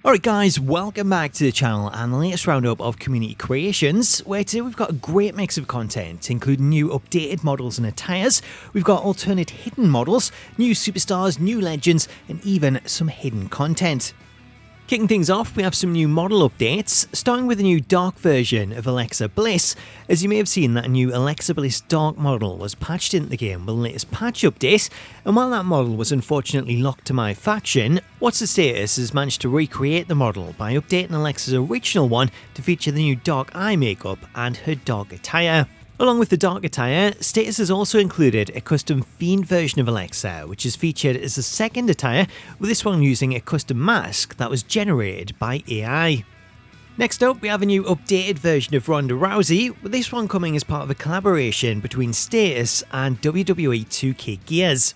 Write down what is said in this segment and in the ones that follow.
Alright guys, welcome back to the channel and the latest roundup of community creations, where today we've got a great mix of content, including new updated models and attires, we've got alternate hidden models, new superstars, new legends, and even some hidden content. Kicking things off, we have some new model updates, starting with a new dark version of Alexa Bliss. As you may have seen, that a new Alexa Bliss dark model was patched into the game with the latest patch update, and while that model was unfortunately locked to MyFaction, What's the Status has managed to recreate the model by updating Alexa's original one to feature the new dark eye makeup and her dark attire. Along with the dark attire, Status has also included a custom Fiend version of Alexa, which is featured as a second attire, with this one using a custom mask that was generated by AI. Next up, we have a new updated version of Ronda Rousey, with this one coming as part of a collaboration between Status and WWE 2K Gears.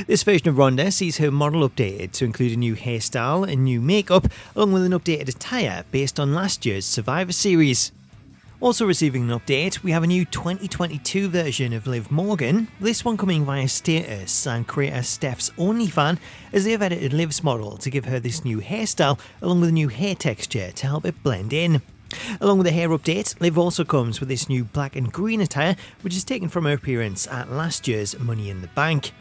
This version of Ronda sees her model updated to include a new hairstyle and new makeup, along with an updated attire based on last year's Survivor Series. Also receiving an update, we have a new 2022 version of Liv Morgan, this one coming via Status and creator Steph's OnlyFan, as they have edited Liv's model to give her this new hairstyle along with a new hair texture to help it blend in. Along with the hair update, Liv also comes with this new black and green attire, which is taken from her appearance at last year's Money in the Bank.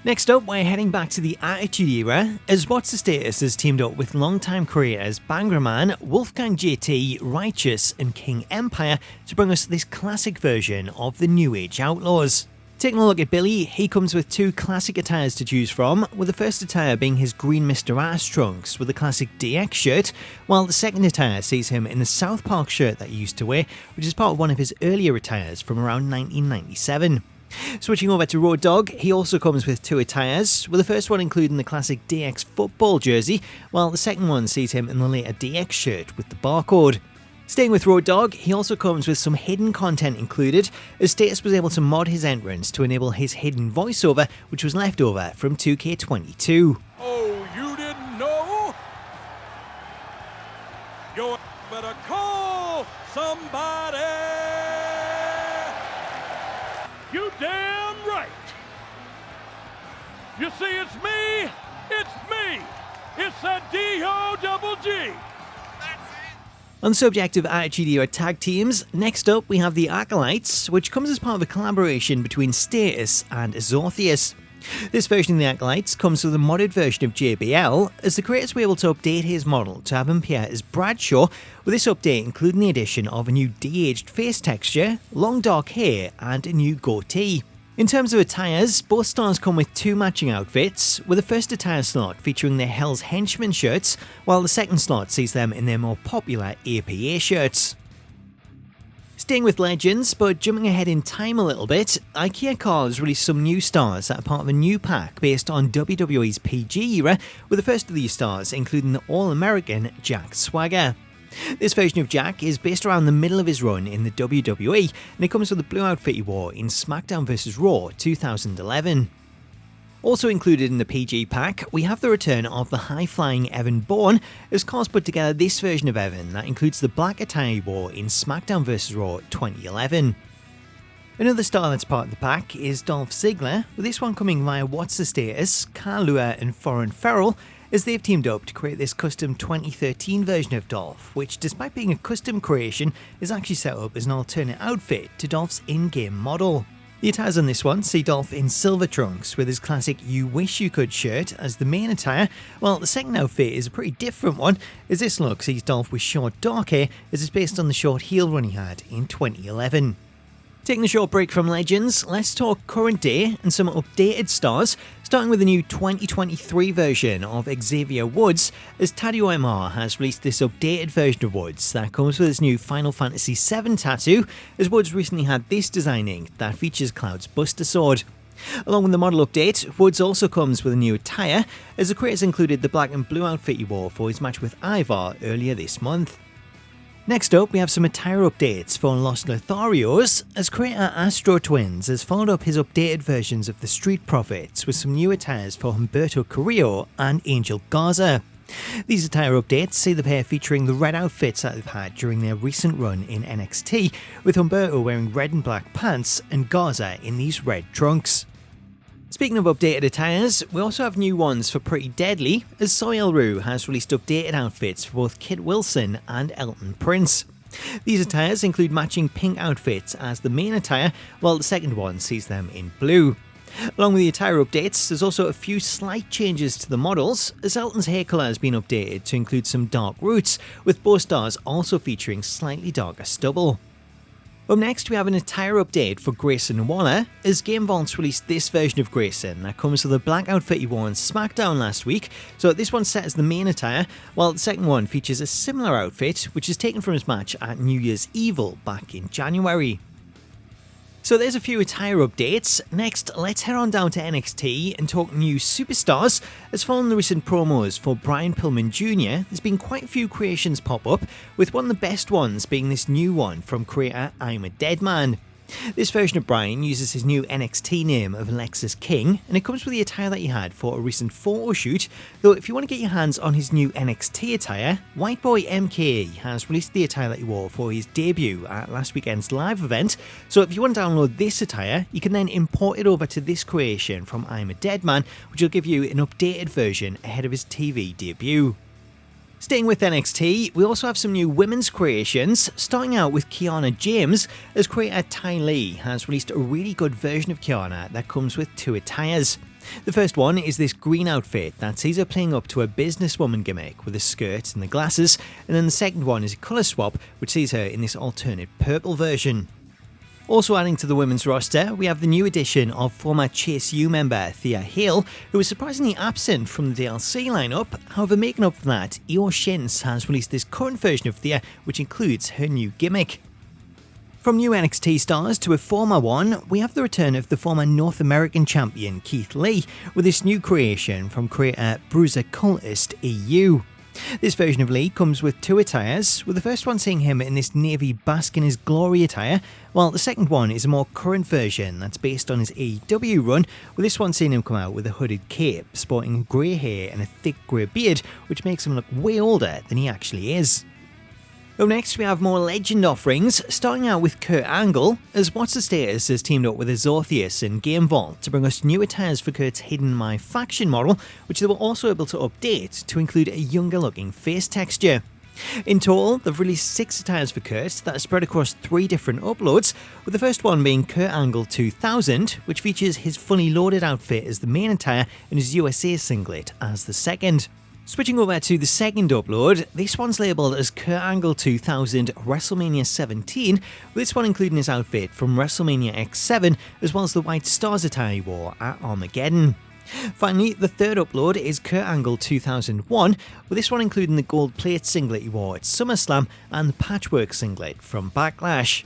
Next up, we're heading back to the Attitude Era, as What's the Status has teamed up with longtime creators Bangraman, Wolfgang JT, Righteous and King Empire to bring us this classic version of the new Age Outlaws. Taking a look at Billy, he comes with two classic attires to choose from, with the first attire being his green Mr. Ass trunks with the classic DX shirt, while the second attire sees him in the South Park shirt that he used to wear, which is part of one of his earlier attires from around 1997. Switching over to Road Dogg, he also comes with two attires, with the first one including the classic DX football jersey, while the second one sees him in the later DX shirt with the barcode. Staying with Road Dogg, he also comes with some hidden content included, as Status was able to mod his entrance to enable his hidden voiceover, which was left over from 2K23. Oh, you didn't know? You better call somebody! You damn right! You see, it's me! It's that D-O-double-G! On the subject of Attitude Era tag teams, next up we have the Acolytes, which comes as part of a collaboration between Status and Lotharios. This version of the Acolytes comes with a modded version of JBL, as the creators were able to update his model to have him appear as Bradshaw, with this update including the addition of a new de-aged face texture, long dark hair, and a new goatee. In terms of attires, both stars come with two matching outfits, with the first attire slot featuring their Hell's Henchmen shirts, while the second slot sees them in their more popular APA shirts. Staying with legends, but jumping ahead in time a little bit, IKEA Car has released some new stars that are part of a new pack based on WWE's PG era, with the first of these stars including the All-American Jack Swagger. This version of Jack is based around the middle of his run in the WWE, and it comes with the blue outfit he wore in SmackDown vs. Raw 2011. Also included in the PG pack, we have the return of the high-flying Evan Bourne, as Cars put together this version of Evan that includes the black attire he wore in SmackDown vs. Raw 2011. Another star that's part of the pack is Dolph Ziggler, with this one coming via What's the Status, Carl Lua and Foreign Ferrell, as they've teamed up to create this custom 2013 version of Dolph, which despite being a custom creation, is actually set up as an alternate outfit to Dolph's in-game model. The attires on this one see Dolph in silver trunks with his classic You Wish You Could shirt as the main attire, while the second outfit is a pretty different one, as this look sees Dolph with short dark hair, as it's based on the short heel run he had in 2011. Taking a short break from Legends, let's talk current day and some updated stars, starting with the new 2023 version of Xavier Woods, as Tattoo MR has released this updated version of Woods that comes with his new Final Fantasy VII tattoo, as Woods recently had this design ink that features Cloud's Buster Sword. Along with the model update, Woods also comes with a new attire, as the creators included the black and blue outfit he wore for his match with Ivar earlier this month. Next up, we have some attire updates for Los Lotharios, as creator Astro Twins has followed up his updated versions of the Street Profits with some new attires for Humberto Carrillo and Angel Garza. These attire updates see the pair featuring the red outfits that they've had during their recent run in NXT, with Humberto wearing red and black pants and Garza in these red trunks. Speaking of updated attires, we also have new ones for Pretty Deadly, as Soil Rue has released updated outfits for both Kit Wilson and Elton Prince. These attires include matching pink outfits as the main attire, while the second one sees them in blue. Along with the attire updates, there's also a few slight changes to the models, as Elton's hair colour has been updated to include some dark roots, with both stars also featuring slightly darker stubble. Up next, we have an attire update for Grayson Waller, as Game Vaults released this version of Grayson that comes with a black outfit he wore on Smackdown last week, so this one's set as the main attire, while the second one features a similar outfit, which is taken from his match at New Year's Evil back in January. So there's a few attire updates. Next, let's head on down to NXT and talk new superstars, as following the recent promos for Pillman Jr, there's been quite a few creations pop up, with one of the best ones being this new one from creator I'm a Dead Man. This version of Brian uses his new NXT name of Lexis King, and it comes with the attire that he had for a recent photo shoot, though if you want to get your hands on his new NXT attire, White Boy MK has released the attire that he wore for his debut at last weekend's live event, so if you want to download this attire, you can then import it over to this creation from I'm a Dead Man, which will give you an updated version ahead of his TV debut. Staying with NXT, we also have some new women's creations, starting out with Kiana James, as creator Ty Lee has released a really good version of Kiana that comes with two attires. The first one is this green outfit that sees her playing up to a businesswoman gimmick with a skirt and the glasses, and then the second one is a colour swap which sees her in this alternate purple version. Also adding to the women's roster, we have the new addition of former Chase U member Thea Hail, who was surprisingly absent from the DLC lineup. However, making up for that, Io Shins has released this current version of Thea, which includes her new gimmick. From new NXT stars to a former one, we have the return of the former North American champion Keith Lee, with this new creation from creator Bruiser Cultist EU. This version of Lee comes with two attires, with the first one seeing him in this navy bask in his glory attire, while the second one is a more current version that's based on his AEW run, with this one seeing him come out with a hooded cape, sporting grey hair and a thick grey beard, which makes him look way older than he actually is. Up next, we have more legend offerings, starting out with Kurt Angle, as What's the Status has teamed up with Azortheus and Game Vault to bring us new attires for Kurt's hidden MyFaction model, which they were also able to update to include a younger looking face texture. In total, they've released 6 attires for Kurt that are spread across 3 different uploads, with the first one being Kurt Angle 2000, which features his fully loaded outfit as the main attire and his USA singlet as the second. Switching over to the second upload, this one's labelled as Kurt Angle 2000 WrestleMania 17, with this one including his outfit from WrestleMania X7, as well as the White Stars attire he wore at Armageddon. Finally, the third upload is Kurt Angle 2001, with this one including the gold plate singlet he wore at SummerSlam and the patchwork singlet from Backlash.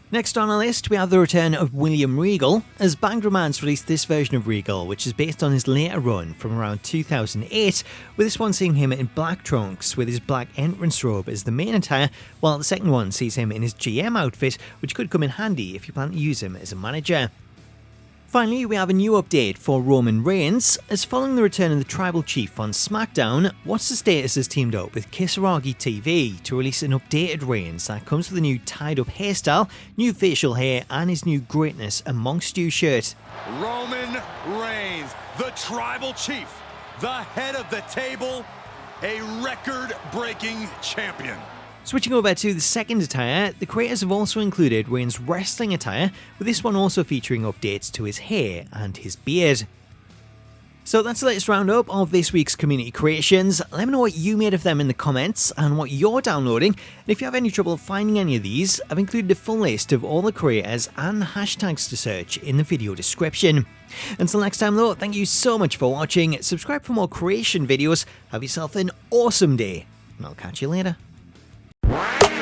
Next on our list, we have the return of William Regal, as Banged Romance released this version of Regal, which is based on his later run from around 2008, with this one seeing him in black trunks with his black entrance robe as the main attire, while the second one sees him in his GM outfit, which could come in handy if you plan to use him as a manager. Finally, we have a new update for Roman Reigns, as following the return of the Tribal Chief on SmackDown, What's the Status has teamed up with Kisaragi TV to release an updated Reigns that comes with a new tied-up hairstyle, new facial hair, and his new Greatness Amongst You shirt. Roman Reigns, the Tribal Chief, the head of the table, a record-breaking champion. Switching over to the second attire, the creators have also included Reigns' wrestling attire, with this one also featuring updates to his hair and his beard. So that's the latest roundup of this week's community creations. Let me know what you made of them in the comments and what you're downloading. And if you have any trouble finding any of these, I've included a full list of all the creators and the hashtags to search in the video description. Until next time though, thank you so much for watching, subscribe for more creation videos, have yourself an awesome day, and I'll catch you later. Wow.